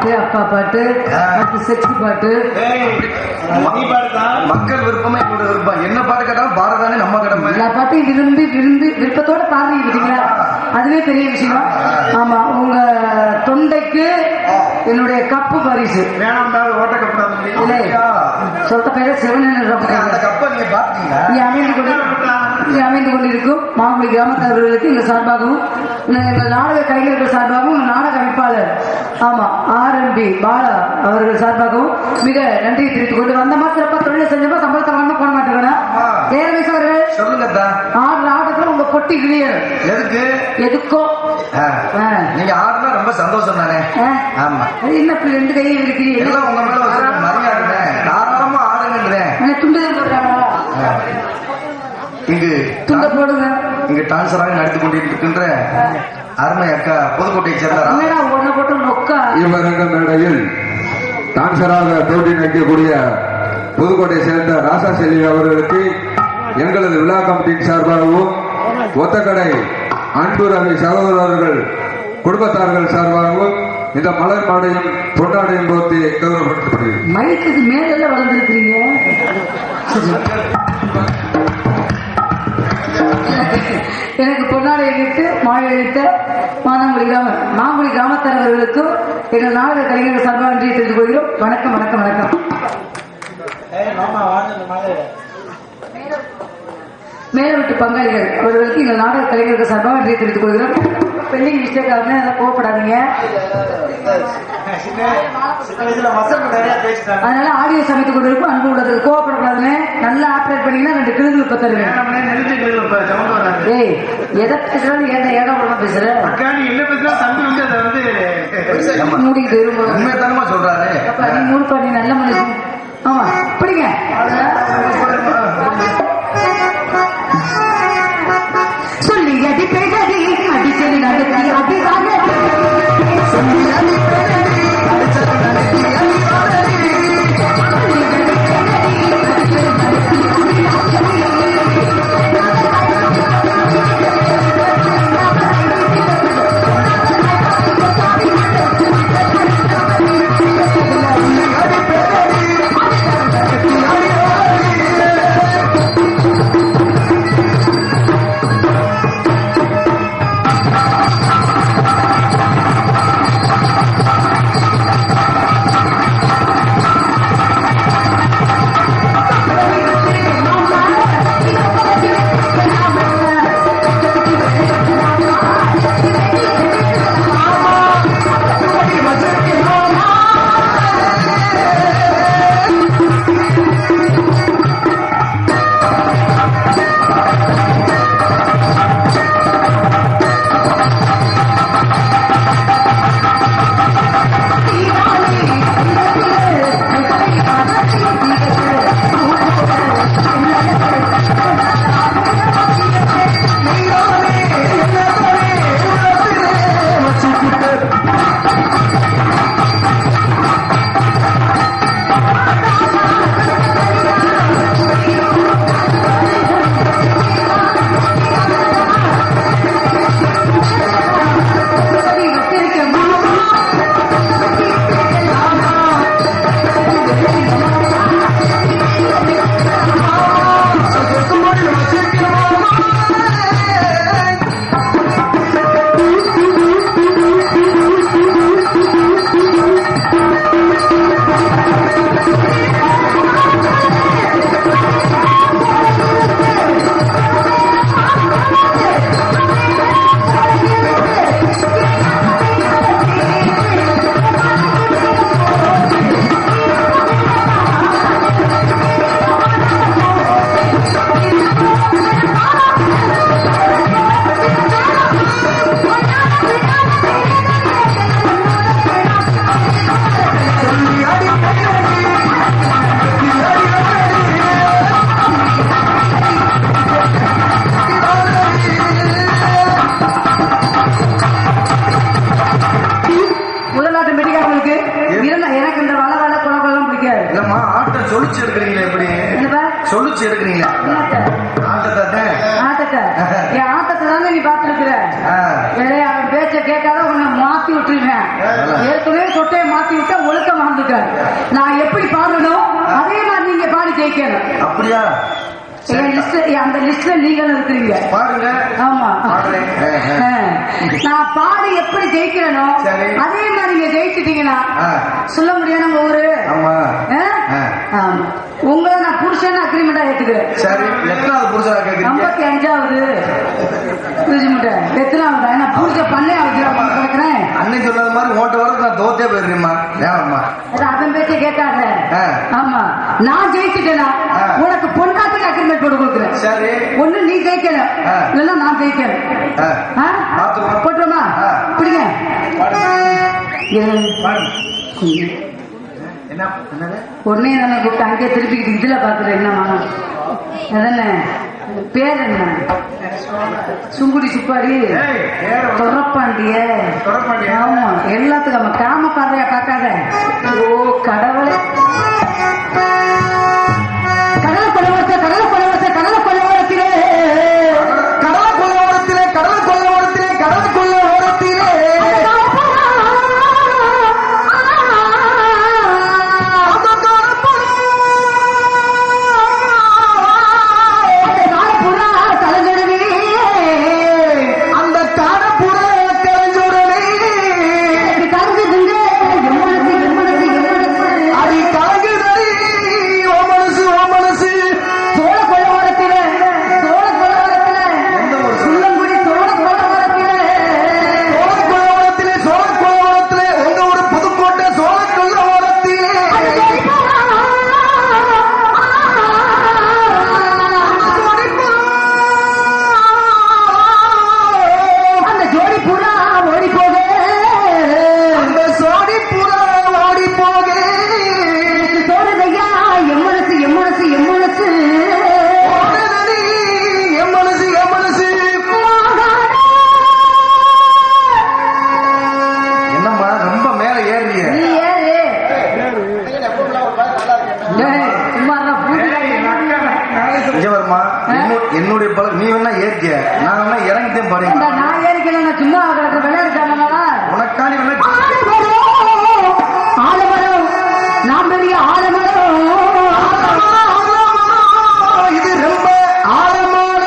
பாட்டு, அப்பா பாட்டு, செக்ஸி பாட்டு, மக்கள் விருப்பமே கூட விருப்பம். என்ன பாட்டு கேட்டாலும் பாரதானே நம்ம கடமை. எல்லா பாட்டையும் விரும்பி விரும்பி விருப்பத்தோட பாடுறீங்க பார்த்தீங்களா, அதுவே பெரிய விஷயம். ஆமா, உங்க தொண்டைக்கு என்னுடைய கப்பு பரிசு. சொல்ற பேர அமைந்து கொண்டிருக்கும் மாங்குடி கிராமத்தவர்களுக்கு எங்கள் சார்பாகவும் எங்கள் நாடக கலைஞர்கள் சார்பாகவும் நாடக அமைப்பாளர் ஆமா RMB பாலா அவர்கள் சார்பாகவும் மிக நன்றியை தெரிவித்துக் கொண்டு வந்தமா சிறப்பா தொழிலை செஞ்சப்பா சம்பளத்தை வாங்க போட மாட்டேங்கிறா ஏரமேஸ் அவர்கள் சொல்லுங்க. ஆட்டத்துல உங்க பொட்டி கிளியர் எதுக்கோ நீங்க ஆடுனா ரொம்ப சந்தோஷம் தானே. ஆமா, என்ன ரெண்டு கையை இருக்கிறீங்க உங்க மேல மரியாதை தாராளமா ஆடுங்கன்றேன். துண்டுதான் போடுறாங்களா? இங்கு துண்ட போடுங்க. இங்கு டான்சராக நடித்து கொண்டிருக்கின்ற அருமை அக்கா புதுக்கோட்டையை சேர்ந்த இவரங்க மேடையில் டான்சராக போட்டி நடிக்கக்கூடிய புதுக்கோட்டையை சேர்ந்த ராசா செல்வி அவர்களுக்கு எங்களது விழா கமிட்டியின் சார்பாகவும் ஒத்தக்கடை அன்பு ரவி சகோதரர்கள் குடும்பத்தார்கள் சார்பாகவும் இந்த மலர் மாடையும் பொன்னாடையும் போட்டு கௌரவப்படுத்தப்படுகிறது. மைக்குக்கு மேல வளர்ந்துருக்கிறீங்க. எனக்கு பொன்னாடை அளித்து மாலை அளித்த மாங்குடி கிராமத்தவர்களுக்கும் எங்கள் நாடக கலைஞர்கள் சார்பாக நன்றியை தெரிந்து கொள்கிறோம். வணக்கம் வணக்கம் வணக்கம். மேலவிட்டு பங்காளிகள் அவர்களுக்கு எங்கள் நாடக கலைஞர்கள் சார்பாக நன்றியை தெரிவித்துக் கொள்கிறோம். பெண்டிங் மிஸ்டேக் ஆகுது, அதை கோவப்படாதீங்க. அதனால ஆடியோ சமைத்துக் கொண்டிருக்கும் அன்பு உள்ளது கோவப்படக்கூடாதுன்னு நல்லா ஆப்ரேட் பண்ணீங்கன்னா 2 கிழங்கு இப்ப தருவேன். ஏய், எதை பேசுறாலும் ஏகப்படமா பேசுறேன். மூடிக்கிட்டு சொல்றாரு. நீ மூடுப்பா, நீ நல்ல மனுஷன். ஆமா, பிடிங்க. சொல்லி அடி பேசி அடிச்சது நடத்தி அடிவாங்க ஆட்டத்தை நீ பாத்துருக்கிற. அவன் பேச்ச கேட்காத உன்னை மாத்தி விட்டுருவேன். ஏற்கனவே சொட்டையை மாத்தி விட்டா ஒழுக்க வாழ்ந்துட்டாரு. நான் எப்படி பாடணும் அதே மாதிரி நீங்க பாடி ஜெயிக்கணும். அப்படியா? அந்த லிஸ்ட்ல நீங்களும் இருக்கிறீங்க. பாருங்க. ஆமா, நான் பாடி எப்படி ஜெயிக்கிறனோ அதே மாதிரி நீங்க ஜெயிச்சிட்டீங்கன்னா சொல்ல முடியாது நம்ம ஊரு. ஆமா, உங்களை நான் புருஷன் அக்ரிமெண்டா ஏத்துக்கிறேன். சரி, எத்தனாவது புருஷனா கேக்குறீங்க? 55வது எத்தனாவது? நான் பூஜை பண்ணே கேட்கிறேன். அன்னைக்கு சொன்னது மாதிரி ஓட்ட வரது நான் தோத்தே போயிருக்கேம்மா. ஏமாம்மா அதன் பேச்சை கேட்காத. ஆமா, நான் ஜெயிச்சுட்டேனா உனக்கு பொண்டாட்டுக்கு அக்ரிமெண்ட் போட்டு கொடுக்குறேன். சரி, ஒண்ணு நீ ஜெயிக்கணும் இல்லைன்னா நான் ஜெயிக்கணும். போட்டுருமா? பிடிங்க. ஒன்னே தானே கூப்பிட்டு அங்கே திருப்பிக்கிட்டு இதுல பாக்குறேன். என்னமா அதானே பேர் என்ன? சுங்குடி சுப்பாரி துறப்பாண்டிய. ஆமா, எல்லாத்துக்கும் நம்ம காம பார்வையா பார்க்காத. ஓ கடவுளே, கடல கொள்ளவரத்தை கடல கொள்ளவரத்தை கடல கொள்ளவரத்திலே கடல கொள்ளவரத்திலே கடல கொள்ளவரத்திலே கடல கொள்ளவரத்திலே என்னுடைய பழம். நீ வேணா ஏற்க, நான் வேணா இறங்கிட்டேன் பாருங்க. நான் ஏற்கல, சும்மா விளையாடுறாங்க. உனக்காண்டி ஆலமரம், நான் பெரிய ஆலமரம். இது ரொம்ப ஆழமான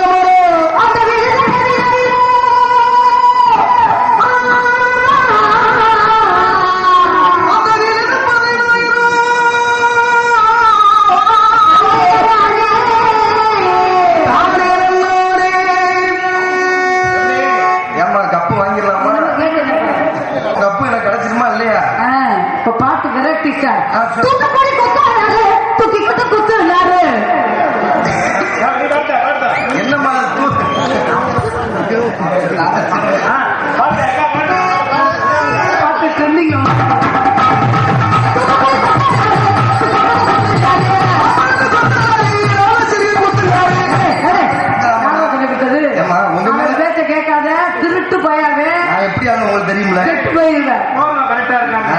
பாட்டு வெரைட்டி சார். தூக்கி கொத்து குத்து என்னமா பாட்டு ட்ரெண்டிங். உங்க பேச்ச கேட்காத, திருட்டு போயாவே. எப்படி உங்களுக்கு தெரியுமில்ல? கெட்டு போயிருங்க. கரெக்டா இருக்காங்க.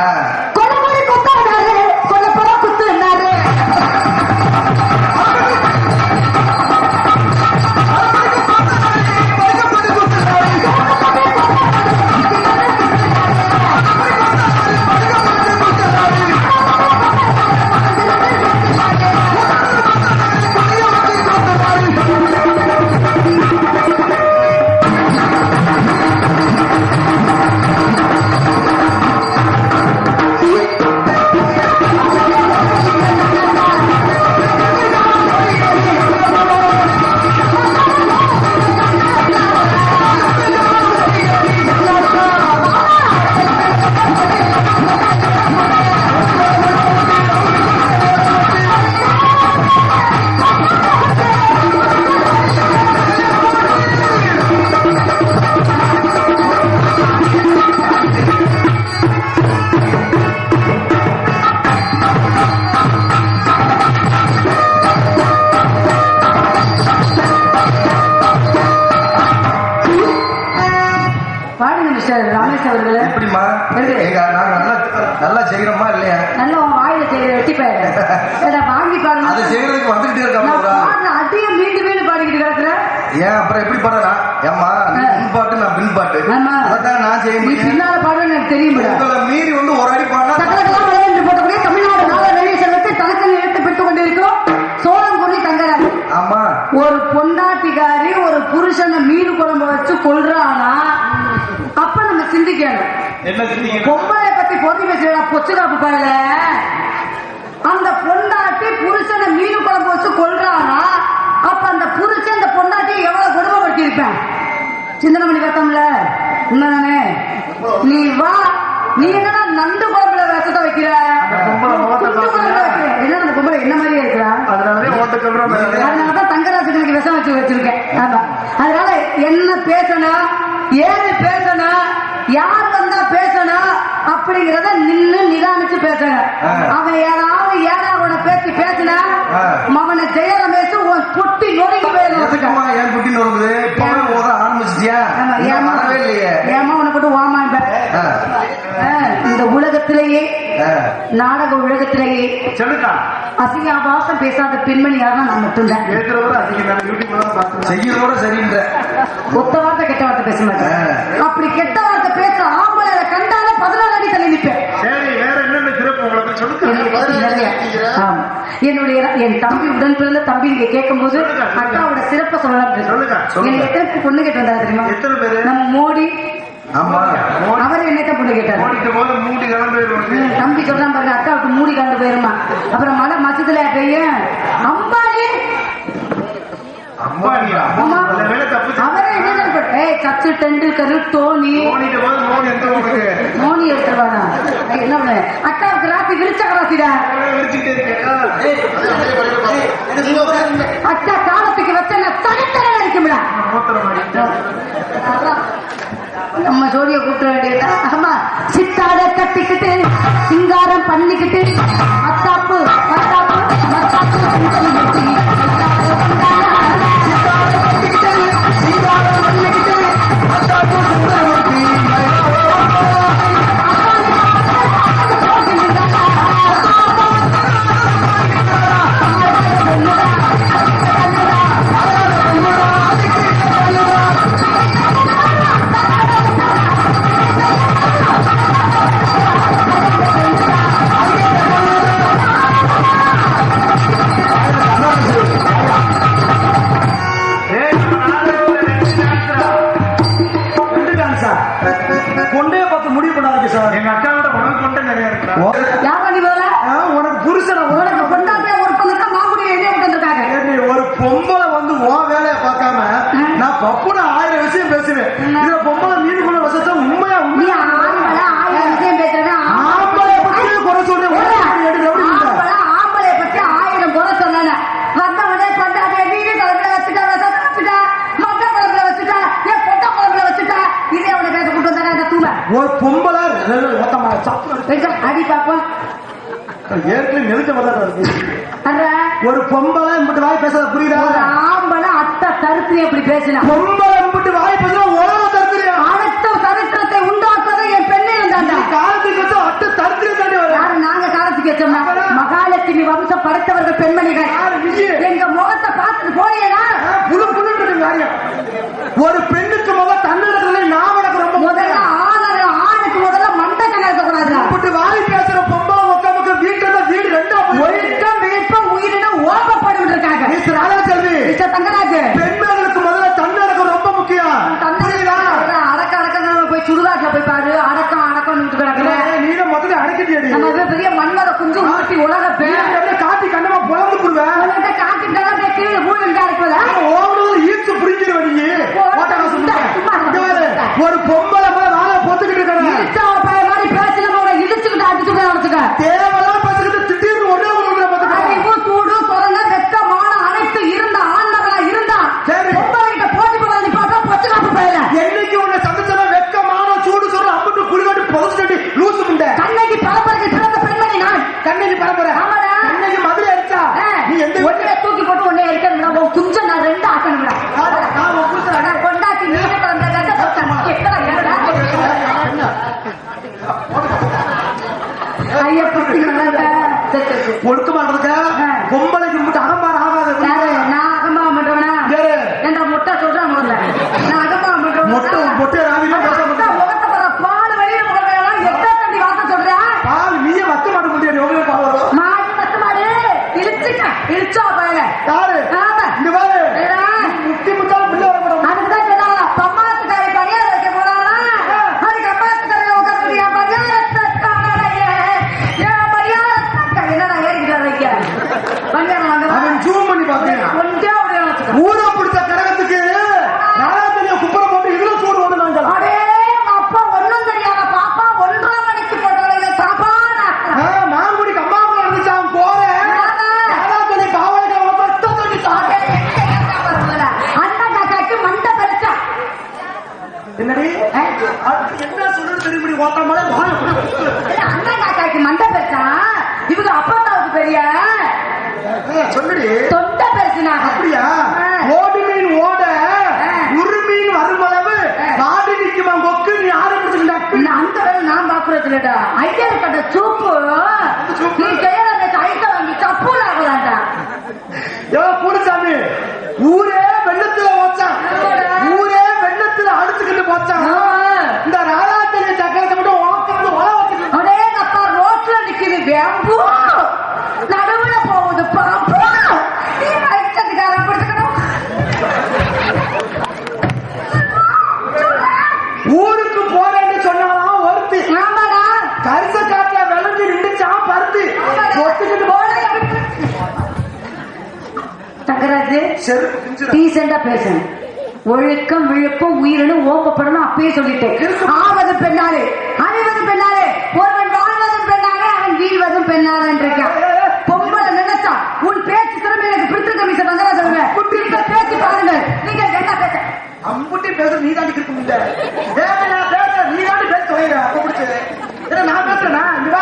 செய்யறோமா இல்லையா? நல்ல உன் வாயில செய்யற வெட்டி பயிர வாங்கி பாருங்க. அது செய்யறதுக்கு வந்துகிட்டே இருக்காங்க. அதிக மீண்டும் மீண்டும் பாடிக்கிட்டு கிடக்குற. ஏன் அப்புறம் எப்படி பாடுறா? ஏமா பின்பாட்டு நான் பின்பாட்டு அதான் நான் செய்ய முடியும். பின்னால பாடுன்னு எனக்கு தெரியும். உங்களை மீறி வந்து ஒரு அடி பாடினா போட்டக்கூடிய தமிழ்நாடு நாள வெளியே செல்வத்தை தனக்கு எடுத்து பெற்றுக் கொண்டிருக்கிறோம். சோழன் கொல்லி தங்கராஜ். ஆமா, ஒரு பொண்டாட்டிக்காரி ஒரு புருஷனை மீன் குழம்பு வச்சு கொள்றானா அப்ப நம்ம சிந்திக்கணும். என்ன சிந்திக்கணும்? பொம்பளை பத்தி பொறுத்து பேசுறா பொச்சுக்காப்பு பாருல. அந்த பொண்டாட்டி புருஷனை மீன் குழம்பு வச்சு கொள்றானா அப்ப அந்த புருஷன் அந்த பொண்டாட்டி எவ்வளவு கொடுமைப்படுத்தி இருப்பேன். சிந்தனை பண்ணி பார்த்தோம்ல. உண்மைதானே? நீ வா, நீ என்னடா நண்டு குழம்புல விஷத்தை வைக்கிற? என்ன அந்த பொம்பளை என்ன மாதிரியே இருக்கிறா? அதனாலதான் தங்கராஜனுக்கு விஷம் வச்சு வச்சிருக்கேன். ஆமா, அதனால என்ன பேசணும், ஏது பேசணும், யார் வந்தா பேசணும் அப்படிங்கறத நின்னு நிதானிச்சு பேசணும். அவன் ஏதாவது ஏதாவது பேச்சு பேசினா அவனை ஜெய ரமேஷ் பொட்டி நொறுங்கி போயிருக்கா. ஏன் பொட்டி நொறுங்குது? ஆரம்பிச்சிட்டியா? ஏமா உன்னை போட்டு வாமா. இந்த உலகத்திலேயே நாடக உலகத்திலேயே அசிங்காபாசம் பேசாத பெண்மணி யாரும் நான் மட்டும்தான். செய்யறதோட சரின்ற ஒத்த வார்த்தை கெட்ட வார்த்தை பேச மாட்டேன். அப்படி கெட்ட வார்த்தை பேச ஆம்பளை கண்டால 14 அடி தள்ளி நிற்பேன். என்னுடைய என் தம்பி உடன் பிறந்த தம்பி நீங்க கேட்கும் போது அக்காவோட சிறப்பை சொல்லலாம். என்ன எத்தனை பொண்ணு கேட்டு வந்தா தெரியுமா? நம்ம மோடி அவர் என்னத்தான் பொண்ணு கேட்டாரு. தம்பி சொல்றான் பாருங்க, அக்காவுக்கு மூடி கலந்து போயிருமா. அப்புறம் மழை மச்சத்துல பெய்யும். அவரே என்ன சச்சின் டெண்டுல்கர் தோனி மோனி எடுத்துருவானா? என்ன பண்ண அக்காவுக்கு ராசி விரிச்ச ராசிடா. அக்கா காலத்துக்கு வச்ச தனித்தர இருக்கும்ல. நம்ம ஜோடிய கூப்பிட வேண்டியதா? ஆமா, சித்தாட கட்டிக்கிட்டு சிங்காரம் பண்ணிக்கிட்டு மத்தாப்பு மத்தாப்பு மத்தாப்பு அடி பாப்போம். ஒரு பொம்பளை மட்டும் வாய் பேச புரியுதா? ஆம்பளை அத்தை தருத்திரி எப்படி பேசலாம்? பொம்பளை மட்டும் வாய் பேச உலக தருத்திரி அடுத்த சரித்திரத்தை உண்டாக்குறது என் பெண்ணே இருந்தாங்க. காலத்துக்கு வச்சு அட்ட தருத்திரி தாண்டி யாரு? நாங்க காலத்துக்கு வச்சோம்னா மகாலட்சுமி வம்சம் படைத்தவர்கள் பெண்மணிகள். எங்க முகத்தை பார்த்துட்டு போயேனா புழு புழுன்றது காரியம். ஒரு பெண்ணுக்கு முகம் தன்னிடத்துல நான் உனக்கு ரொம்ப முதல்ல ஆணுக்கு முதல்ல மண்டை கணக்கூடாது. அப்படி வாய் பேசுற பொம்பளை உட்காந்து வீட்டுல வீடு ரெண்டா ஒழுக்கம் வீட்டம் உயிரின ஓப்பப்பட்டு இருக்காங்க. தங்கராஜ், பெண்களுக்கு முதல்ல தன்னடக்கம் ரொம்ப முக்கியம். அடக்க அடக்க போய் சுடுகாட்டுல போய் பாரு. அடக்கம் அடக்கம் நீங்க முதல்ல அடக்கிட்டியடி. நம்ம பெரிய மண்மர குஞ்சு ஊட்டி உலக பேர் காட்டி கண்ணமா புலந்து போடுவேன். காட்டிட்டாலும் கீழே ஊழல் இருப்பதா ஈர்த்து புரிஞ்சிருவ நீ. ஒரு பொம்பளை நாளை பொத்துக்கிட்டு இருக்காங்க மாதிரி பேசல இடிச்சுக்கிட்டு அடிச்சுக்கிட்டு அடிச்சுக்க தேவெல்லாம் பேசுக்கிட்டு திடீர்னு ஒரே அறிவு சூடு தொடர்ந்து வெக்கமான அனைத்து இருந்த ஆண்மகளா இருந்தா பொம்பளைகிட்ட போட்டி போடாது பார்த்தா பச்சை காப்பு பயில என்னைக்கு உன்னை சந்திச்சா வெக்கமான சூடு சொல்ற அம்பிட்டு குளிகாட்டு பொதுச்சு லூசு முண்டை. கண்ணகி பரம்பரைக்கு பிறந்த பெண்மணி நான். கண்ணகி பரம்பரை கண்ணகி மதுரை அடிச்சா நீ எந்த ஒன்றைய தூக்கி போட்டு ஒன்னே இருக்கணும். குஞ்ச நான் ரெண்டு ஆக்கணும் கொண்டாட்டி நீ ஐயா ஒழுக்கமா இருக்க பொம்பளைக்கு மட்டும் அகம்பாரம் ஆகாது. நான் அகம்பா பண்றவனா என்ற முட்டை சொல்றேன் முதல்ல. நான் அகம்பா பண்றேன் மொட்டை ராவினா முகத்தை போற பால் வெளியில போடுறதெல்லாம் எத்த தண்ணி வார்த்தை சொல்றேன். பால் நீயே வத்த மாட்ட முடியாது. எவ்வளவு பால் வரும்? மாடு வத்த மாடு இழுச்சா பயல யாரு இந்த பாரு முட்டி முட்டாலும் பிள்ளை வரப்படும். அதுக்குதான் சொன்னாங்க பம்மாத்து கரை பணியார வைக்க போனாங்களா அதுக்கு அம்மாத்து கரை உட்காந்துறியா என்னடா ஏறிக்கிட்டு வைக்க பணியாரம் வாங்க அவன் ஜூம் பண்ணி பார்த்தேன். கொஞ்சம் அப்படியே வச்சுக்கோ. ஊரை பிடிச்ச கரகத்துக்கு நாலாத்தனிய குப்பரை போட்டு இதுல சூடு வந்து நாங்கள் அடே அப்பா ஒண்ணும் தெரியாத பாப்பா 1.5 மணிக்கு போட்டாங்க சாப்பா மாங்குடிக்கு அம்மாவுக்கு இருந்துச்சு. அவன் போறேன் நாலாத்தனி பாவலுக்கு அவன் பத்த தண்ணி சாப்பிட்டேன். அண்ணன் காக்காக்கு மண்டை பெருச்சா என்னடி என்ன சொல்றது தெரியும்படி ஓட்ட மாதிரி அண்ணன் காக்காக்கு மண்டை பெருச்சா இவங்க அப்பத்தாவுக்கு பெரிய சொல்லுடி தொண்டை பெருசுனா. அப்படியா? ஓடி மீன் ஓட உரு மீன் வருமளவு வாடி நிக்குமா கொக்கு நீ யாரு பிடிச்சிருந்தா? அந்த வேலை நான் பாக்குறது இல்லடா. ஐயர் கட்ட சூப்பு நீ கையில வச்சு ஐட்ட வாங்கி சப்பூல ஆகலாம்டா. பூரிசாமி ஊரே வெள்ளத்துல ஓச்சான். ஊரே வெள்ளத்துல அடிச்சுக்கிட்டு போச்சான். இந்த நாலாத்தனி சக்கரத்தை மட்டும் ஓக்கிறது ஓல வச்சுக்கிட்டு அடே அப்பா ரோட்ல நிக்குது வேம்பு நடுவுல போகுது பாப்பு. நீ வயசதுக்கார பிடிச்சுக்கணும். ஊருக்கு போறேன்னு சொன்னாலும் ஒருத்தி ஆமாடா கரிச காட்டுல விளைஞ்சு நின்றுச்சான் பருத்தி ஒத்துக்கிட்டு தங்கராஜு டீசெண்டா பேசணும். ஒழுக்கம் விழுப்பம் உயிரினு ஓப்பப்படணும். அப்பயே சொல்லிட்டேன். ஆவது பெண்ணாலே அழிவது பெண்ணாலே ஒருவன் வாழ்வதும் பெண்ணாலே அவன் வீழ்வதும் பெண்ணாலே இருக்கான். பொம்பளை நினைச்சா உன் பேச்சு திறமை எனக்கு பிடிச்சிருக்க மிஸ் தங்கராஜ் சொல்லுங்க. இப்ப பேச்சு பாருங்க. நீங்க என்ன பேச அம்புட்டி பேச நீ தாண்டி இருக்க முடியல. பேச நீ தாண்டி பேச சொல்லிடுற. அப்ப பிடிச்சு நான் பேசுறேன்னா இங்க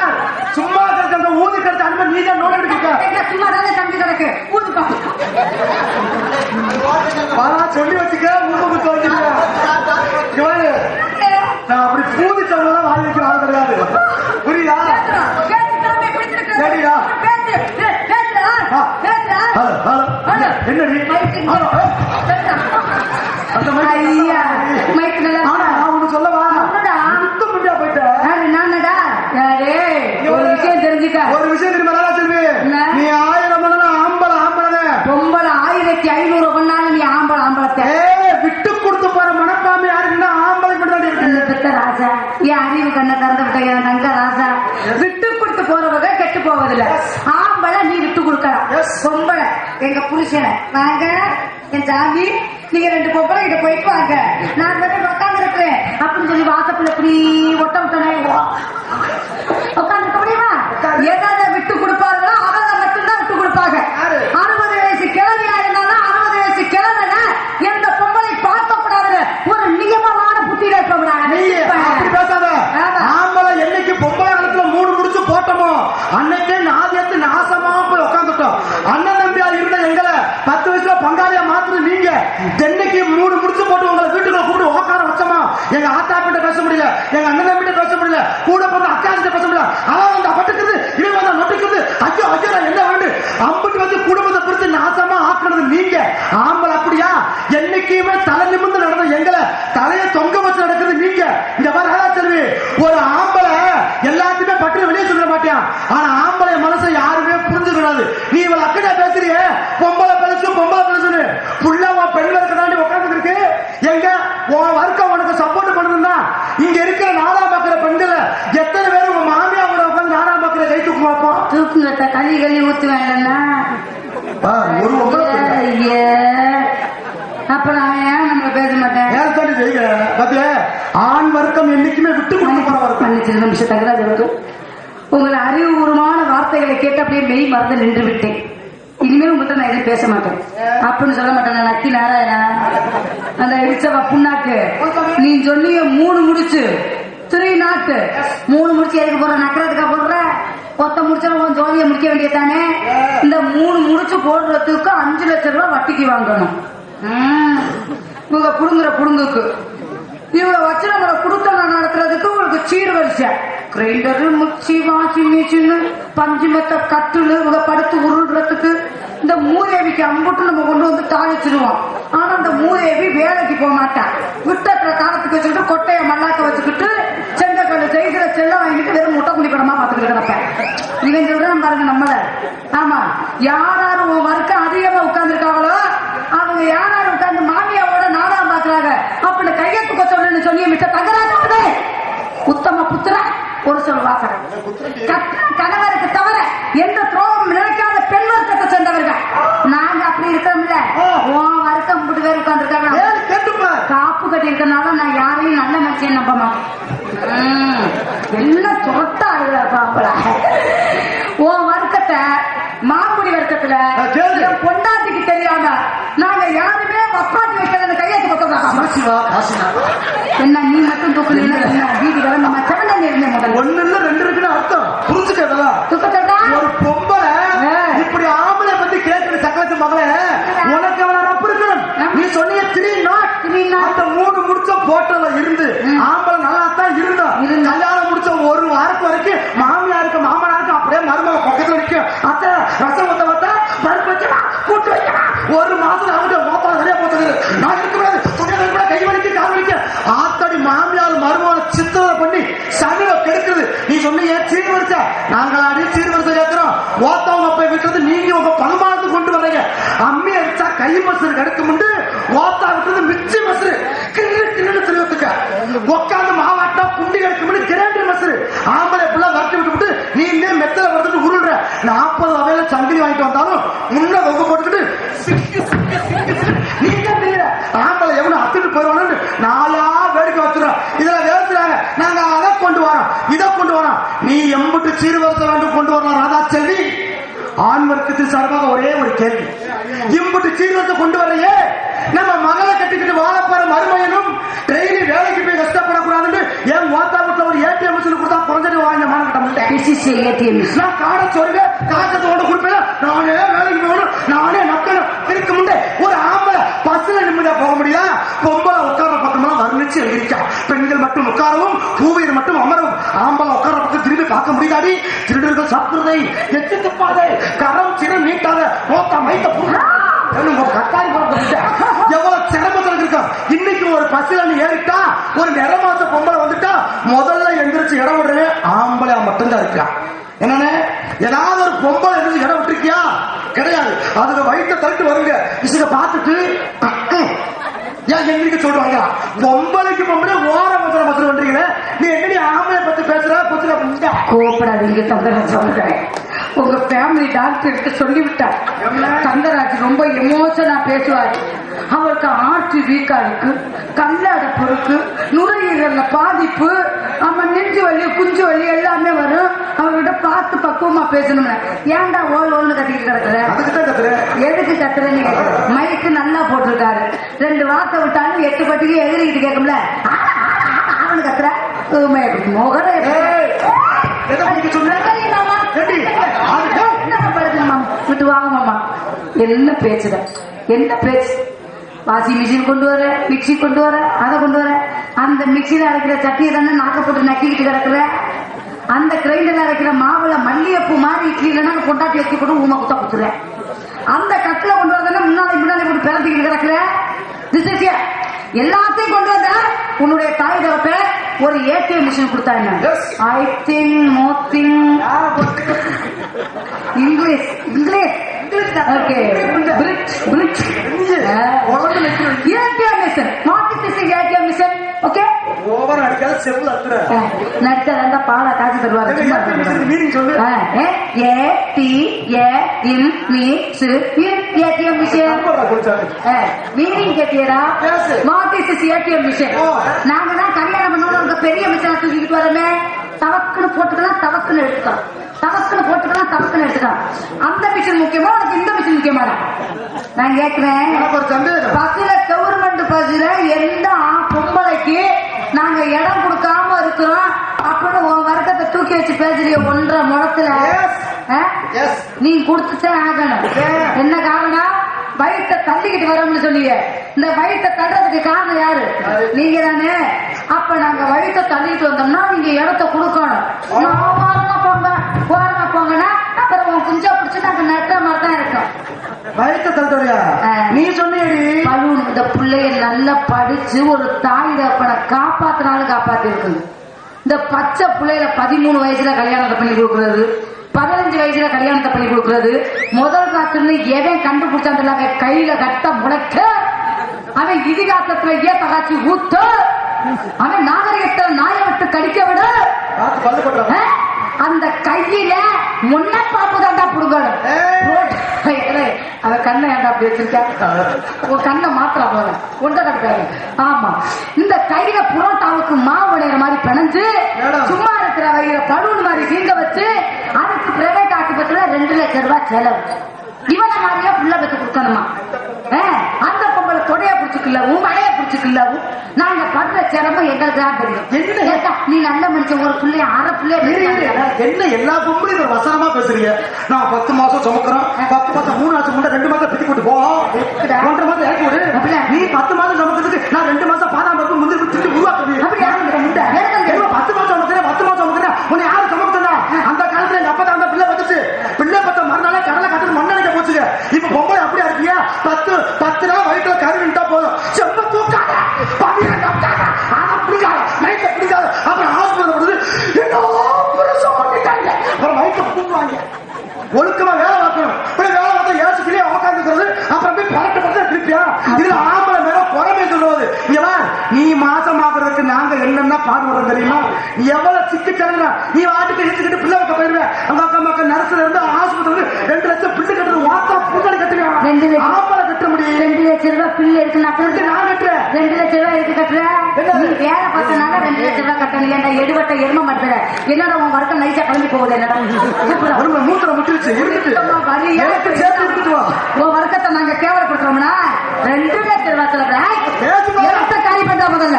சும்மா இருக்க அந்த ஊதி கருத்து அந்த நீ தான் நோட எடுக்க சும்மா தானே தம்பி கிடக்கு ஊதுப்பா சொல்லி வச்சுக்க ஊருக்கு சொல்லிக்க. நான் அப்படி பூதி சொன்னதான் வாங்கி வைக்க ஆள் கிடையாது. புரியுதா? சரிடா என்னடி அந்த சொல்லவா முடியா போயிட்டேன். ஒரு விஷயம் தெரிஞ்சுக்க. ஒரு விஷயம் தெரியுமா செல்வி? நீ 1000 மணி ஆம்பளை ஆம்பளை பொம்பளை 1500 பண்ணாலும் நீ ஆம்பளத்தை விட்டு கொடுத்து போற மனப்பான்மை யாருக்குன்னா ஆம்பளை மட்டும் இருக்கு. ராசா என் அறிவு கண்ணை திறந்து விட்ட என் தங்க ராசா விட்டு கொடுத்து போறவங்க கெட்டு போவதில்லை. ஆம்பளை நீ விட்டு கொடுக்கலாம். பொம்பளை எங்க புருஷனை வாங்க என் சாமி நீங்க 2 பொம்பளை கிட்ட போயிட்டு வாங்க நான் உட்கார்ந்து இருக்கிறேன் அப்படின்னு சொல்லி வாசப்புல இப்படி ஒட்ட விட்டனே உட்கார்ந்து முடியுமா? எதை விட்டு கொடுப்பார்களோ அவங்க மட்டும்தான் விட்டு கொடுப்பாங்க. 60 வயசு கிழவியா இருந்தாலும் 60 வயசு கிழவன எந்த பொம்பளை பார்க்க கூடாது ஒரு நியமமான புத்தியில பேசாத. ஆம்பளை என்னைக்கு பொம்பளை காலத்துல 3 முடிச்சு போட்டோமோ அன்னைக்கே நாதியத்து நாசமா போய் உட்காந்துட்டோம். அண்ணன் நம்பியார் இருந்த எங்களை 10 வயசுல பங்காளியா மாத்துறது நீங்க. என்னைக்கு 3 முடிச்சு போட்டு உங்களை வீட்டுக்குள்ள கூப்பிட்டு உட்கார வச்சோமா எங்க ஆத்தா கிட்ட பேச முடியல, எங்க அண்ணன் நம்பிட்ட பேச முடியல, கூட பிறந்த அக்கா கிட்ட பேச முடியல. அவன் வந்து பட்டுக்குது இவன் வந்து நொட்டுக்குது. ஐயோ ஐயோ என்ன வேண்டு அம்பிட்டு வந்து குடும்பத்தை பிடிச்சு நாசமா ஆக்குறது நீங்க. ஆம்பளை அப்படியா? என்னைக்குமே தலை நிமிர்ந்து நடந்த எங்களை தலையை தொங்க வச்சு நடக்குது நீங்க. இந்த மாதிரி செல்வி ஒரு ஆம்பளை எல்லாத்தையுமே பற்றி வெளியே சொல்ல மாட்டான். ஆனா ஆம்பளை மனசை யாருமே புரிஞ்சுக்கூடாது. நீ இவள் அக்கடா பேசுறிய பொம்பளை பேசுன்னு புள்ளவா பெண்கள் தாண்டி உட்கார்ந்து இருக்கு. எங்க உன் வர்க்கம் உனக்கு சப்போர்ட் பண்ணுதுன்னா இங்க இருக்கிற நாடா பாக்குற பெண்கள் எத்தனை பேர் உங்க மாமியா கூட உட்காந்து நாடா பாக்குற கை தூக்கு பார்ப்போம். தூக்குங்க களி ஊத்து வேண்டாம்னா ஒரு அப்ப நான் ஏன் நம்ம பேச மாட்டேன். ஆண் வர்க்கம் என்னைக்குமே விட்டு கொடுத்து நிமிஷம் தங்கராஜ் உங்களை அறிவுபூர்வமான வார்த்தைகளை கேட்டு அப்படியே மெய் மறந்து நின்று விட்டேன். இனிமே உங்கள்கிட்ட நான் எதுவும் பேச மாட்டேன் அப்படின்னு சொல்ல மாட்டேன். நக்கி நாராயணா அந்த இடிச்சவ புண்ணாக்கு நீ சொன்னீங்க 3 முடிச்சு 3 நாட்டு 3 முடிச்சு எதுக்கு போற நக்கிறதுக்கா போடுற? ஒத்த முடிச்சாலும் உன் ஜோதியை முடிக்க வேண்டியதானே. இந்த 3 முடிச்சு போடுறதுக்கு 5 லட்சம் ரூபாய் வட்டிக்கு வாங்கணும். இவங்க புடுங்குற புடுங்குக்கு இவங்க வச்சு நம்மளை குடுத்தனம் நடத்துறதுக்கு உங்களுக்கு சீர் வரிசை கிரைண்டரு மிக்சி வாஷிங் மிஷின் பஞ்சுமத்த கட்டுலு இவங்க படுத்து உருள்றதுக்கு இந்த மூதேவிக்கு அம்புட்டு நம்ம கொண்டு வந்து தாளிச்சிருவோம். ஆனா அந்த மூதேவி வேலைக்கு போக மாட்டான். விட்டத்துல காலத்துக்கு வச்சுக்கிட்டு கொட்டைய மல்லாக்க வச்சுக்கிட்டு செங்கக்கல்லு ஜெயிக்கிற செல்லம் வாங்கிட்டு வெறும் முட்டை குடி படமா பாத்துக்கிட்டு கிடப்பேன். இவன் சொல்றான் பாருங்க நம்மள. ஆமா, யாராரு உன் வர்க்க அதிகமா உட்கார்ந்து இருக்காங்களோ அவங்க யாராரு உட்கார்ந்து மாமியாவோட நாடகம் பாக்குறாங்க அப்படின்னு கையத்துக்க சொல்லுன்னு சொல்லி மிட்ட தங்கராஜாவே உத்தம புத்திர ஒரு சொல் வாசகம் கணவருக்கு தவிர எந்த துரோகம் நினைக்காத பெண் வர்க்கத்தை சேர்ந்தவர்கள் நாங்க அப்படி இருக்கிறோம்ல. உன் வர்க்கம் 50 பேர் உட்கார்ந்துருக்காங்க. காப்பு கட்டி இருக்கனால நான் யாரையும் நல்ல மனுஷன் நம்ப மாட்டேன். எல்லாம் சொட்டா பாப்பல. உன் வர்க்கத்தை மாங்குடி வர்க்கத்துல பொண்டாட்டிக்கு தெரியாம நாங்க யாருமே வப்பாட்டி வைக்கல கையெழுத்து என்ன நீ மட்டும் தூக்கல வீட்டுக்கு நம்ம செவன இருந்தேன். முதல்ல ஒண்ணு இல்ல ரெண்டு இருக்குன்னு அர்த்தம் புரிஞ்சுக்கலாம். ஒரு பொம்பளை இப்படி ஆம்பளை பத்தி கேட்கிற சக்கரத்து மகளே உனக்கு அவனை ரப்பு இருக்கணும். நீ சொன்னீங்க 3 நாட் அந்த 3 முடிச்ச போட்டோல இருந்து ஆம்பளை நல்லா தான் இருந்தா கல்யாணம் முடிச்ச ஒரு வாரத்து வரைக்கும் மாமியாருக்கு மாமனாருக்கு அப்படியே மருமக பக்கத்துல நிற்கும். அத்தை ரசம் வத்த வத்த பருப்பு வைக்கலாம் கூட்டு வைக்கலாம். ஒரு மாசம் அவங்க மோப்பா நிறைய போட்டது நான் இருக்கக்கூடாது கூட கை வலிக்கு கால் வலிக்க ஆத்தடி மாமியார் மருமக சித்திரை பண்ணி சகல கெடுக்குது. நீ சொன்னீங்க சீர்வரிசை நாங்களாடி சீர்வரிசை கேட்கிறோம். ஓத்தவங்க அப்ப விட்டது நீங்க உங்க பகுமானத்து கொண்டு வர்றீங்க. அம்மி அடிச்சா கை மசரு கெடுக்க முண்டு ஓத்தா விட்டது மிச்சி மசரு கிண்ணு கிண்ணு தெரிவித்துக்க உட்காந்து மாவாட்டா குண்டி கெடுக்க முடி கிரேண்டர் மசரு ஆம்பளை பிள்ளை வரட்டி விட்டு நீ இன்னே மெத்தல வந்துட்டு உருள்ற 40 வகையில சங்கிலி வாங்கிட்டு வந்தாலும் முன்ன வகு போட்டுக்கிட்டு நீங்க தெரியல ஆம்பளை எவ்வளவு அத்துட்டு போயிடுவானு நாயா வேடிக்கை வச்சுறோம். இதுல வேறுறாங்க நாங்க அதை கொண்டு வரோம் இதை கொண்டு வரோம். நீ எம்பிட்டு சீர்வரிசை வேண்டும் கொண்டு வரலாம் ராதா செல்வி. ஆண் வர்க்கத்தின் சார்பாக ஒரே ஒரு கேள்வி. இம்புட்டு சீர்வரிசை கொண்டு வரையே நம்ம மகளை கட்டிக்கிட்டு வாழ போற மருமையனும் டெய்லி வேலைக்கு போய் கஷ்டப்படக்கூடாதுன்னு ஏன் மோத்தாபத்துல ஒரு ஏடிஎம் மிஷின் கொடுத்தா குறைஞ்சது வாங்க மாட்டேன். காடை சொல்லுங்க காசத்தை கொண்டு கொடுப்பேன். நானே வேலைக்கு போகணும் நானே மக்களும் இருக்க முன்னே ஒரு ஆம்பளை பஸ்ல நிம்மதியா போக முடியல. பொம்பளை உட்கார பக்கமெல்லாம் வர்ணிச்சு எழுதிருக்கா. பெண்கள் மட்டும் உட்காரவும் பூவையர் மட்டும் அமரவும் ஆம்பளை உட்கார பக்கம் திரும்பி பார்க்க முடியாடி. திருடர்கள் சாப்பிடுறதை எச்சு துப்பாதே கரம் சிறு நீட்டாத மோத்தா மைத்த கட்டாரி எவ்வளவு சிரமத்தில் இருக்கா. இன்னைக்கு ஒரு பஸ்ல ஏறிட்டா ஒரு நிறமாச பொம்பளை வந்துட்டா முதல்ல எந்திரிச்சு இடம் விடுறே ஆம்பளை மட்டும்தான் இருக்கா. என்னன்னு ஏதாவது ஒரு பொம்பளை எந்திரிச்சு இடம் விட்டுருக்கியா? கிடையாது. அதுக்கு வயிற்ற தட்டு வருங்க இசுக பார்த்துட்டு ஏன் எந்திரிக்க சொல்றாங்க. பொம்பளைக்கு பொம்பளை ஓர முதல மசூர் பண்றீங்களே நீ எங்கடி ஆம்பளை பத்தி பேசுற கோப்படாதீங்க. தங்கராஜ் சொல்றேன் உங்க ஃபேமிலி டாக்டருக்கு சொல்லிவிட்டார். தங்கராஜ் ரொம்ப எமோஷனா பேசுவார். அவருக்கு ஆர்ட் வீக்கா இருக்கு, கல்ல அடப்பு இருக்கு, நுரையீரல்ல பாதிப்பு, அவன் நெஞ்சு வலி குஞ்சு வலி எல்லாமே வரும். அவர்கிட்ட பார்த்து பக்குவமா பேசணும்னு ஏன்டா ஓல்னு கட்டிட்டு கிடக்குற எதுக்கு கத்துறேன்னு மைக்கு நல்லா போட்டிருக்காரு. 2 வார்த்தை விட்டாலும் 8 பட்டிக்கு எதிரிக்கிட்டு கேட்கும்ல அவனு கத்துற முகர விட்டு வாங்க மாமா. என்ன பேச்சுட என்ன பேச்சு. வாஷிங் மிஷின் கொண்டு வர மிக்சி கொண்டு வர அதை கொண்டு வர அந்த மிக்சியில அரைக்கிற சட்டியை தானே நாக்க போட்டு நக்கிக்கிட்டு கிடக்குற. அந்த கிரைண்டர்ல அரைக்கிற மாவுல மல்லிகைப்பூ மாதிரி இட்லி இல்லைன்னா கொண்டாட்டி வச்சு கூட ஊமை குத்த குத்துற. அந்த கட்டில கொண்டு வரதானே முன்னாடி போட்டு பிறந்திக்கிட்டு கிடக்குற. எல்லாத்தையும் கொண்டு வந்த உன்னுடைய தாய் தரப்ப ஒரு ஏடிஎம் மிஷின் கொடுத்தாங்க. I think nothing English English okay bridge bridge ATM machine what is this ATM machine okay over அடிக்காத செவுல அத்துற நட்டறந்த பால காசு தருவாங்க. மீனிங் சொல்லு. A T A in me C ATM machine meaning கேட்டியடா. What is this ATM machine. நாங்க தான் கல்யாணம் பண்ணோம் உங்க பெரிய மிஷினை தூக்கிட்டு வரமே. தவக்குன்னு போட்டுக்கலாம் தவக்குன்னு எடுத்துக்கலாம் தவக்குன்னு போட்டுக்கலாம் தவக்குன்னு எடுத்துக்கலாம். அந்த மிஷின் முக்கியமா உனக்கு இந்த மிஷின் முக்கியமா? நான் கேட்கிறேன். பஸ்ல கவர்மெண்ட் பஸ்ல எந்த பொம்பளைக்கு நாங்க இடம் கொடுக்காம இருக்கிறோம் அப்படின்னு உன் வர்க்கத்தை தூக்கி வச்சு பேசுறிய 1.5 முழத்துல நீ கொடுத்துட்டே ஆகணும். என்ன காரணம்? வயிற்றை தள்ளிக்கிட்டு வரோம்னு சொன்னீங்க. இந்த வயிற்றை தள்ளுறதுக்கு காரணம் யாரு? நீங்க தானே. அப்ப நாங்க வயிற்றை தள்ளிட்டு வந்தோம்னா நீங்க இடத்த கொடுக்கணும். போங்க போங்கன்னா அப்புறம் உன் குஞ்சா பிடிச்சு நாங்க நட்ட மாதிரி தான் இருக்கோம். வயிற்று தள்ளுறியா? நீ சொன்னீடி பலூன். இந்த பிள்ளைய நல்லா படிச்சு ஒரு தாய் தகப்பனை காப்பாத்தினாலும் காப்பாத்தி இருக்குது. இந்த பச்சை பிள்ளையில 13 வயசுல கல்யாணத்தை பண்ணி கொடுக்கறது, 15 வயசுல கல்யாணத்தை பண்ணி கொடுக்கறது, முதல் காத்துன்னு எவன் கண்டுபிடிச்சாங்க கையில கட்ட முளைக்க, அவன் இதிகாசத்துல ஏத்த காட்சி ஊத்த, அவன் நாகரிகத்தை நாய விட்டு கடிக்க விட, அந்த கையில முன்ன பாப்புதான்டா புடுங்கணும். அவன் கண்ணை ஏண்டா அப்படி வச்சிருக்க? உன் கண்ணை மாத்திரா போல ஒன்றை கட்டுக்காரு. ஆமா, இந்த கையில புரோட்டாவுக்கு மாவு விளையிற மாதிரி பிணைஞ்சு சும்மா இருக்கிற வகையில பலூன் மாதிரி வீங்க வச்சு அதுக்கு பிரைவேட் ஆஸ்பத்திரியில 2 லட்சம் ரூபாய் செலவு. இவனை மாதிரியா புள்ள வச்சு கொடுக்கணுமா? அந்த பொம்பளை தொடைய பிடிச்சுக்கலவும் மழைய பிடிச்சுக்கலவும் நாங்க படுற சிரமம் எங்களுக்கு தான் தெரியும். நீ நல்ல மனுஷன், ஒரு பிள்ளைய அரை பிள்ளைய என்ன எல்லா பொம்பளையும் வசனமா பேசுறீங்க? நான் 10 மாசம் சுமக்கிறோம், 10 மாசம் 3 மாசம் முன்ன 2 மாசம் பிடி போட்டு போவோம், 1.5 மாசம் இறக்கி விடு. நீ 10 மாசம் சுமக்கிறதுக்கு நான் 2 மாசம் பாதாம் பருப்பு முந்திரி திட்டு உருவாக்குது. 10 மாசம் சுமக்கிறேன் 10 மாசம் சுமக்கிறேன் உன்னை யாரு சுமக்குறா? அந்த காலத்துல எங்க அப்பா அந்த பிள்ளை பத்துச்சு, பிள்ளை பத்த மறுநாளே கடலை கட்டு மண்ணடிக்க போச்சுங்க. இப்ப பொம்பளை அப்படியா இருக்கியா? 10 நாள் வயிற்றுல கறி விட்டா போதும், செம்ப தூக்காத நைட்ல பிடிக்காது. அப்புறம் ஹாஸ்பிட்டல் என்ன அப்புறம் வயிற்று தூக்குவாங்க. ஒழுக்கமா வேலை பார்க்கணும். வேலை பார்த்தா ஏசுக்கிலே உட்காந்துக்கிறது, அப்புறம் போய் பரட்டு பார்த்தா திருப்பியா? இதுல ஆம்பளை மேல புறமே சொல்லுவது. நீ மாசம் ஆகுறதுக்கு நாங்க என்னென்ன பாடுபடுறோம் தெரியுமா? நீ எவ்வளவு சிக்கு கிளம்புற, நீ வாட்டுக்கு இழுத்துக்கிட்டு பிள்ளை வைக்க போயிருவேன். அந்த அக்கா மக்கள் நர்ஸ்ல இருந்து ஹாஸ்பிட்டல் 2 லட்சம் பிள்ளை கட்டுறது வாத்தா புள்ளை கட்டுறேன். ஆம்பளை கட்ட முடியும். 2 லட்சம் ரூபாய் பிள்ளை இருக்கு நான் கட்டுறேன். 2 லட்சம் ரூபாய் இருக்கு கட்டுறேன். நீ வேலை பார்த்தனால 2 லட்சம் ரூபாய் கட்டணும். ஏன்டா எடுபட்ட எரும மாட்டுற? என்னடா உன் வர்க்கம் நைசா கிளம்பி போகுது? என்னடா மூத்திரம் முட்டிருச்சு உன் வர்க்கத்தை நாங்க கேவலப்படுத்துறோம்னா 2 லட்சம் ரூபாய் சொல்ற காலி பண்றா முதல்ல.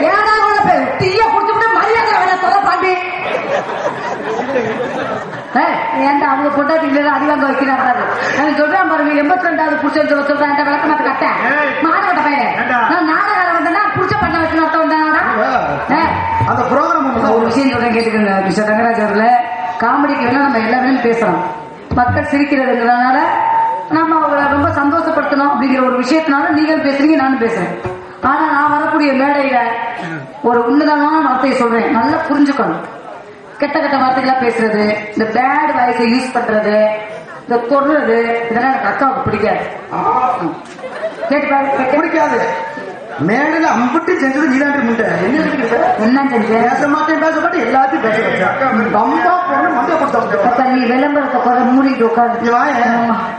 ஏடா உள்ள தீய குடிச்சுட்டு மரியாதை வேலை சொல்ல பாண்டி. ஏன்டா அவங்க பொண்டாட்டி அதிகம் வைக்கிறாங்க. சொல்றேன் பாருங்க, 82வது புருஷன் சொல்றேன் விளக்கமாத்த கட்ட மாநகட்ட பையன். நான் நாடகம் வந்தேன்னா புருஷ பண்ண வச்சு நடத்த வந்தேன். அந்த ப்ரோக்ராம் ஒரு விஷயம் சொல்றேன் கேட்டுக்கோங்க. மிஸ்டர் தங்கராஜ் அவர்கள காமெடிக்கு வேணா நம்ம எல்லாருமே பேசுறோம். மக்கள் சிரிக்கிறதுங்கிறதுனால நம்ம அவங்களை ரொம்ப சந்தோஷப்படுத்தணும் அப்படிங்கிற ஒரு விஷயத்தினால நீங்கள் பேசுறீங்க, நானும் பேசுறேன். ஆனா நான் வரக்கூடிய மேடையில ஒரு உன்னதமான வார்த்தையை சொல்றேன், நல்லா புரிஞ்சுக்கணும். கெட்ட கெட்ட வார்த்தைகளா பேசுறது, இந்த பேட் வாய்ஸை யூஸ் பண்றது, இந்த தொடுறது, இதெல்லாம் எனக்கு அக்காவுக்கு பிடிக்காது. பிடிக்காது. மேடையில அம்பிட்டு செஞ்சது நீதாண்டி முண்டை. என்ன செஞ்சேன்? பேச மாட்டேன் பேச மாட்டேன் எல்லாத்தையும் பேச வச்சேன். பம்பா போன மண்டை கொடுத்தா நீ விளம்பரத்தை போற மூடிட்டு உட்காந்து.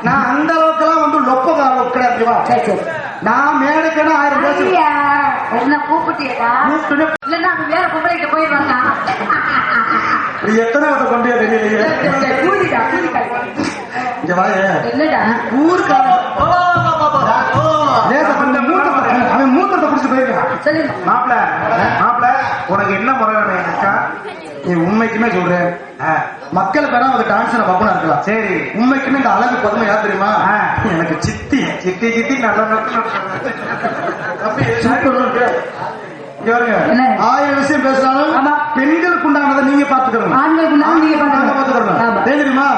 நான் அந்த அளவுக்கு எல்லாம் வந்து லொப்ப கிடையாதுவா. சரி சரி, நான் மேடைக்குன்னா 1000 பேசுறியா? என்ன கூப்பிட்டியா? இல்லன்னா அது வேற பொம்பளைக்கு போயிடுவாங்க. எத்தனை வகை கொண்டே தெரியலையே. இங்க வாய என்னடா ஊருக்காரன் அவன் மூத்தத்தை குடிச்சு போயிருக்கான். மாப்பிள்ள உனக்கு என்ன முறை வேணும்க்கா? நீ உண்மைக்குமே சொல்றேன், மக்கள் பேரா ஒரு டான்ஸ்ல பப்பனா இருக்கலாம். சரி, உண்மைக்குமே இந்த அழகு பதுமை யார் தெரியுமா? எனக்கு சித்தி சித்தி சித்தி நல்ல 1000 விஷயம் பேசினாலும் பெண்களுக்கு உண்டானதை நீங்க பாத்துக்கணும், ஆண்களுக்கு நீங்க பாத்துக்கணும். தெரியுமா?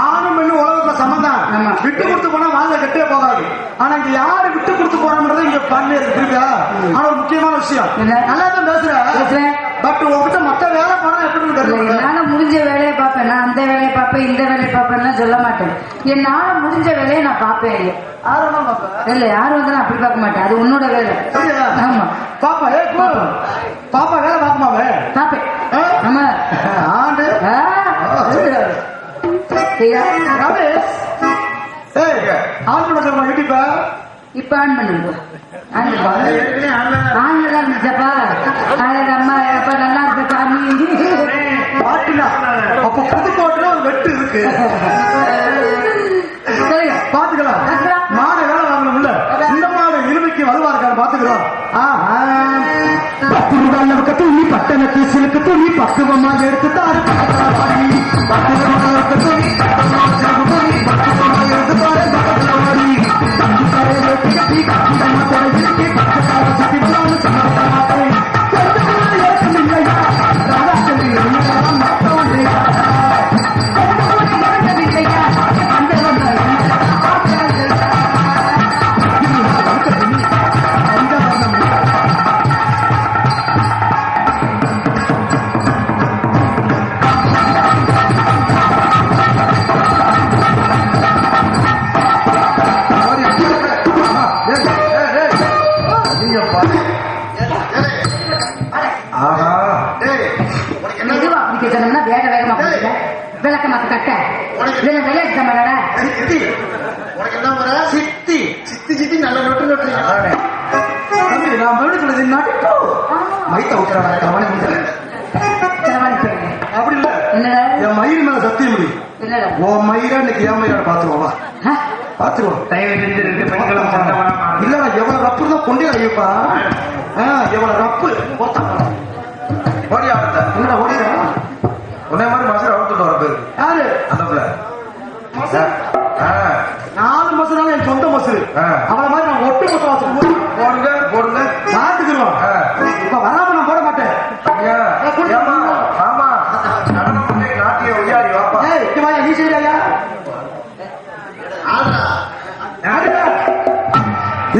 ஆணும் பெண்ணும் உலகத்துல சமந்தான். விட்டு கொடுத்து போனா வாழ்க்கை கட்டே போகாது. ஆனா இங்க யாரு விட்டு கொடுத்து போறான்றது இங்க பண்ணி இருக்கா? ஆனா ஒரு முக்கியமான விஷயம், நல்லா தான் பேசுறேன், பட் உங்ககிட்ட மத்த வேலை போனா எப்படி தெரியல. என்னால முடிஞ்ச வேலையை பார்ப்பேன், நான் அந்த வேலையை பார்ப்பேன் இந்த வேலையை பார்ப்பேன் சொல்ல மாட்டேன். என்னால முடிஞ்ச வேலையை நான் பார்ப்பேன். இல்ல யாரும் வந்து நான் அப்படி பார்க்க மாட்டேன், அது உன்னோட வேலை. ஆமா பாப்பா. பாப்பா வேலை பார்க்குமாவே? பாப்பேன். ஆமா ஆண்டு ஆன் பண்ண யூடியூப்ப இப்ப ஆன் பண்ணுங்க. ஆண்கள் இருந்துச்சப்பா, அம்மா அப்ப நல்லா இருக்கு சாமி பாட்டுனா. அப்ப புதுக்கோட்டை ஒரு வெட்டு இருக்கு, பாத்துக்கலாம். மாடு வேலை வாங்கணும்ல, இந்த மாடு இருமைக்கு வலுவா இருக்கான்னு பாத்துக்கிறோம். 10 ரூபாய் நமக்கு துணி, பட்டணத்து சிலுக்கு துணி, பக்குவமாக எடுத்துட்டாரு. 10 ரூபாய் துணி, 10 ரூபாய் எடுத்துட்டாரு. இதுல விளையாட்டு சமாடா சித்தி உனக்கு என்ன முறை சித்தி சித்தி சித்தி நல்ல நொட்டு நொட்டுறீங்க தம்பி நான் மறுபடியும் நாட்டு மைத்த விட்டுறாங்க அப்படி இல்ல என்னடா என் மயில் மேல சத்தியம் முடி என்னடா உன் மயிரா இன்னைக்கு என் மயிரா பாத்துருவோம் பாத்துருவோம் தயவு செஞ்சு ரெண்டு பெண்களும் சண்டை வராம இல்ல எவ்வளவு ரப்பு தான் கொண்டே ஐயப்பா எவ்வளவு ரப்பு ஓடி ஆடுத்த என்னடா ஓடியா உன்னை மாதிரி மசூர் அவுத்துட்டு வர பேரு யாரு அந்த பிள்ளை 4 மசூரால என் சொந்த மசூரு ஆ. அவள மாதிரி நான் ஒட்டு மசூரா போடுங்க போடுங்க பாத்துக்கிறோம் ஆ. இப்ப வராம நான் போட மாட்டேன் ஐயா, ஏம்மா, ஆமா நடனம் பண்ணி நாட்டிய ஒய்யாரி வாப்பா ஏய் இங்க வாயா நீ செய்யறியா ஆடுறா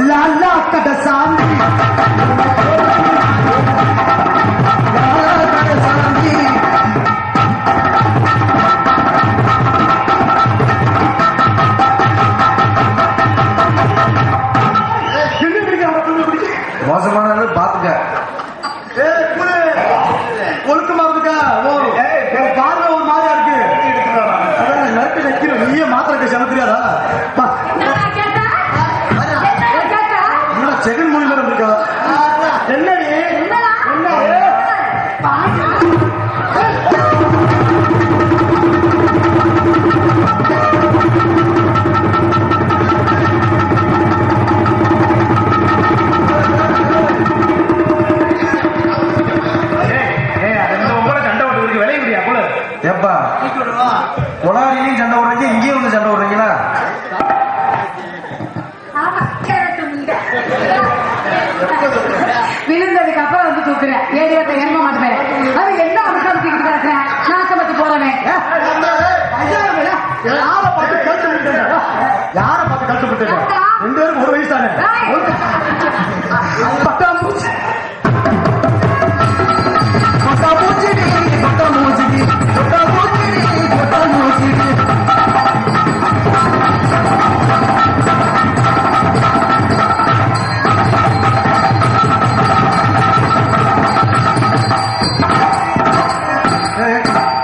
லாலா கட சாமி மோசமான பாத்துக்க ஒழுக்கமா இருக்கா பார்வை ஒரு மாதிரியா இருக்கு அதான் நட்டு வைக்கிறோம் நீயே மாத்திரக்க செல்ல தெரியாதா என்னடா செகண்ட் மொழி மேடம் இருக்கா என்னடி ஏப்பா உலகிலையும் சண்டை விடுறீங்க இங்கேயும் வந்து சண்டை விடுறீங்களா விழுந்ததுக்கு அப்புறம் வந்து தூக்குறேன் ஏரியாத்தை எண்ண மாட்டேன் அது என்ன அனுசரிச்சுக்கிட்டு கிடக்குறேன் நாசமத்து போறவன் யார பார்த்து கழுத்து விட்டேன் யார பார்த்து கழுத்து விட்டேன் 2 பேருக்கு 1 வயசு தானே பட்டாம்பூச்சி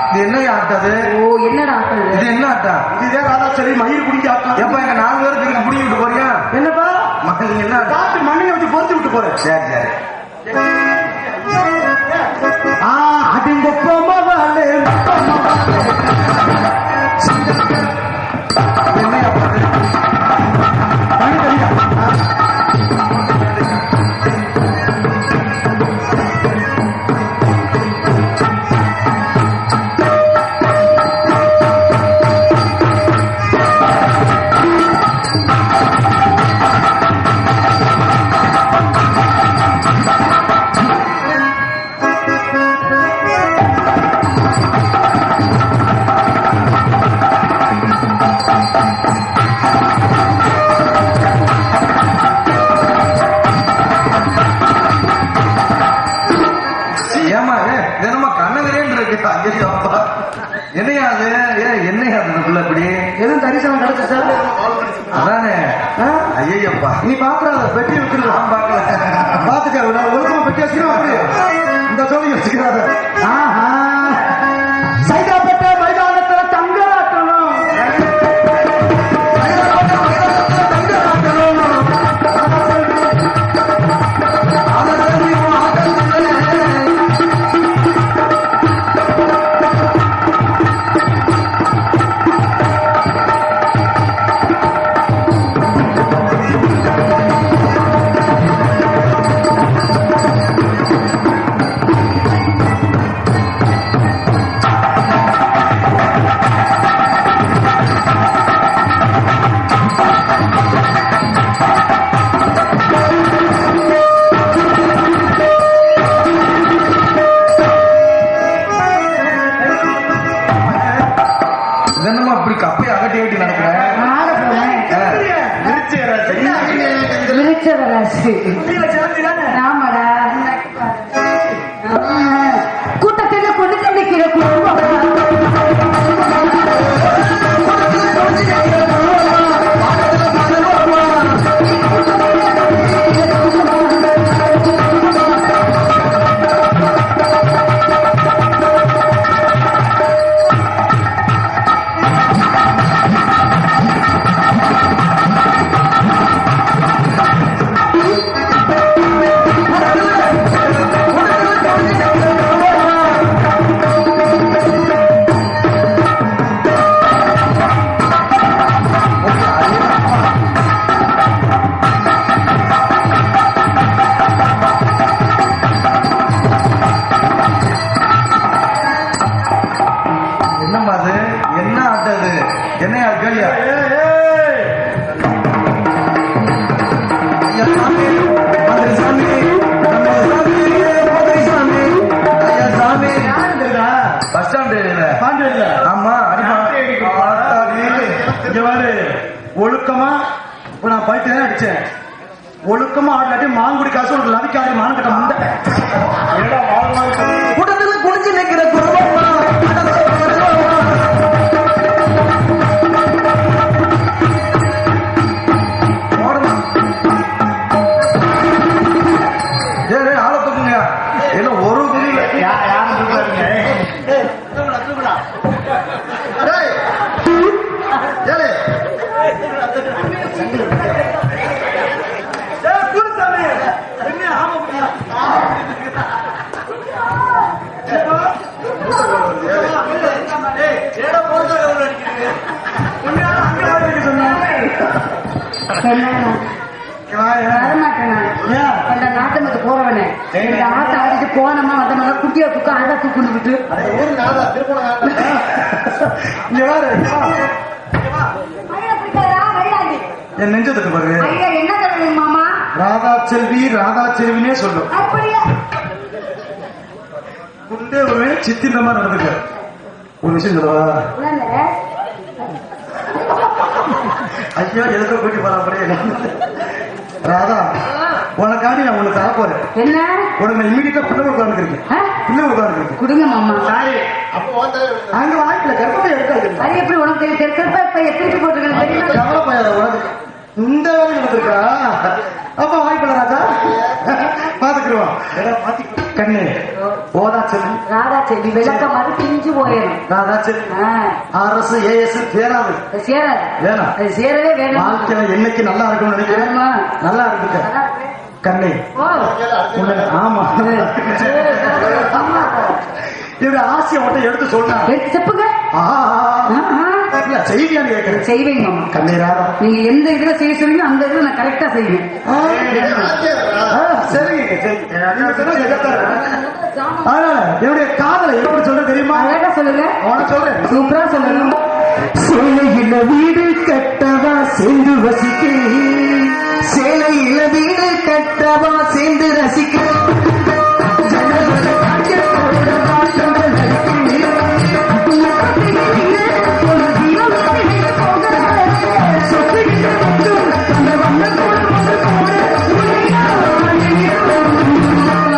இது என்ன ஆட்டாது ஓ என்னடா ஆட்டது இது என்ன ஆட்டா இதே ராதா சரி மயிர் குடிக்க ஆட்டலாம் எப்ப எங்க 4 பேருக்கு இருக்கு புடிங்கி விட்டு போறியா என்னப்பா மக்கள் என்ன ஆட்டா? காட்டு மண்ணையை வச்சு பொறுத்து விட்டு போறேன் சரி சரி அடிங்க போமவாளே என்னையா பண்றது? ஏமா தினமா கண்ணகரேன் இருக்கு ஐயோ அப்பா என்னையா அது என்னையா அது புள்ள இப்படி எதுவும் தரிசனம் கிடைச்சு சார் அதானே ஐயப்பா நீ பாக்குறாத பெட்டி வச்சிருக்கா நான் பார்க்கல பாத்துக்க நான் ஒழுக்கமா பெட்டி வச்சுக்கிறோம் அப்படி இந்த சொல்லி வச்சுக்கிறாத சைதாப்பேட்டை மைதானத்துல தங்கராட்டணும் தினமா அப்படி கப்பையை அகட்டி அகட்டி நடக்கிறேன் ஆட போறேன் விருச்சவராசி ஆமாடா கூட்டத்தில் கொண்டு நிற்கிற என்னையா கேளியா பஸ் ஸ்டாண்டு ஆமா ஒழுக்கமா இப்ப நான் பைத்து தானே அடிச்சேன் ஒழுக்கமா ஆடலாட்டி மாங்குடி காசு ஒரு லவிக்காரி மானு கட்ட முண்டை கூட்டத்துல குடிச்சு நிக்கிற ஆளை தூக்குங்க என்ன ஒரு குடியில நாட்டமத்து போறவனே ஆட்டை அடிச்சு போனோமா வந்தோம்னா குட்டியா தூக்க அதை தூக்குன்னு விட்டு என் நெஞ்சத்துக்கு பாருங்க என்ன சொல்றது மாமா ராதா செல்வினே சொல்லும் குண்டே ஒரு சித்திர மாதிரி நடந்துக்க ஒரு விஷயம் சொல்லவா ஐயோ எதுக்கோ கூட்டி போறா அப்படியே ராதா உனக்காண்டி நான் உனக்கு தர போறேன் என்ன உடனே இமீடியட்டா பிள்ளை உட்காந்துருக்கு பிள்ளை உட்காந்துருக்கு கொடுங்க மாமா அங்க வாய்ப்புல கர்ப்பத்தை எடுக்காது அது எப்படி உனக்கு தெரியும் இப்ப திருப்பி போட்டுருக்கேன் கவலைப்படாத உனக்கு இந்த வேலை நடந்திருக்கா அப்ப வாய்ப்புல ராஜா பாத்துக்கிடுவோம் கண்ணு ஓதா செல்வி ராதா செல்வி விளக்கம் அது பிஞ்சு போயிடும் ராதா செல்வி அரசு ஏஎஸ் சேராது சேராது வேணாம் அது சேரவே வேணும் வாழ்க்கையில என்னைக்கு நல்லா இருக்கும்னு நினைக்கிறேன் நல்லா இருக்கு கண்ணே ஆமா இவரு ஆசையை மட்டும் எடுத்து சொன்னா செப்புங்க செய்தியான்னு கேட்கிறேன் செய்வேங்க மாமா கண்ணே ராதா நீங்க எந்த இதுல செய்ய சொல்லுங்க அந்த இதுல நான் கரெக்டா செய்வேன் என்னுடைய காதலை எப்படி சொல்ற தெரியுமா அழகா சொல்லுங்க உனக்கு சொல்றேன் சூப்பரா சொல்லணும் சேலையில வீடு கட்டவா சேர்ந்து வசிக்க சேலையில வீடு கட்டவா சேர்ந்து ரசிக்க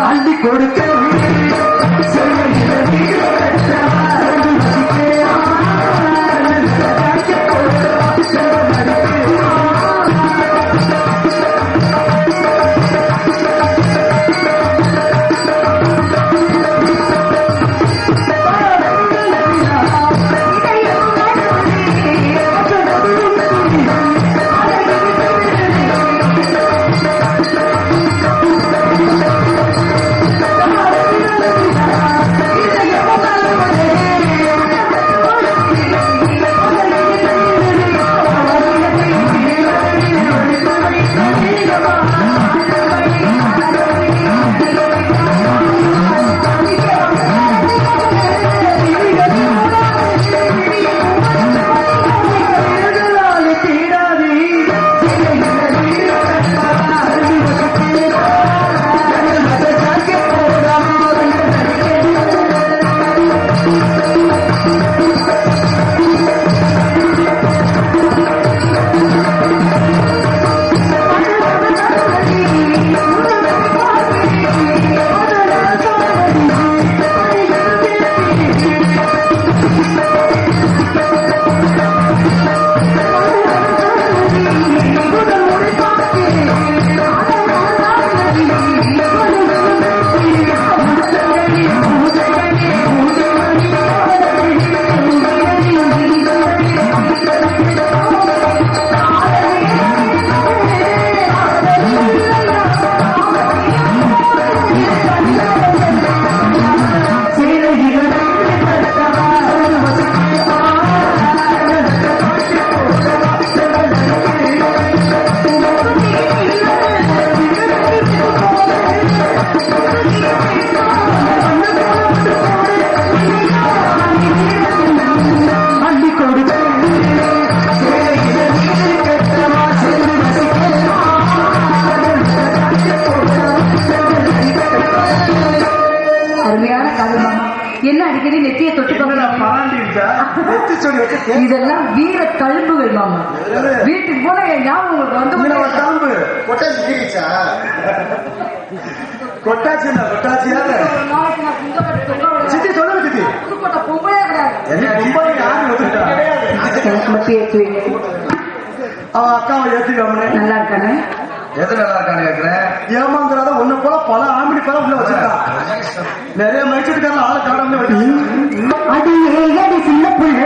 அள்ளி கொடுக்க இதெல்லாம் வீர தழும்புகள் மாமா. வீட்டுக்கு போன என் ஞாபகம் உங்களுக்கு வந்து இதுல ஒரு தழும்பு. கொட்டாச்சி கீரிச்சா கொட்டாச்சி இல்ல, கொட்டாச்சியா? ஒரு நாளைக்கு நான் புதுக்கோட்டை தொங்க சித்தி சொல்லுங்க சித்தி. புதுக்கோட்டை பொம்பளையே கிடையாது. என்ன பொம்பளை யாரு வந்துட்டா? எனக்கு மட்டும் ஏற்றி அவன் அக்காவை ஏத்துக்காமனே. நல்லா இருக்கானே. எது நல்லா இருக்கான்னு கேக்குறேன். ஏமாந்துடாத ஒண்ணு போல பல ஆம்பளி பல உள்ள வச்சிருக்கான். நிறைய மைச்சுட்டுக்காரன் ஆளை காடாம வச்சு அது ஏடி சின்ன புள்ள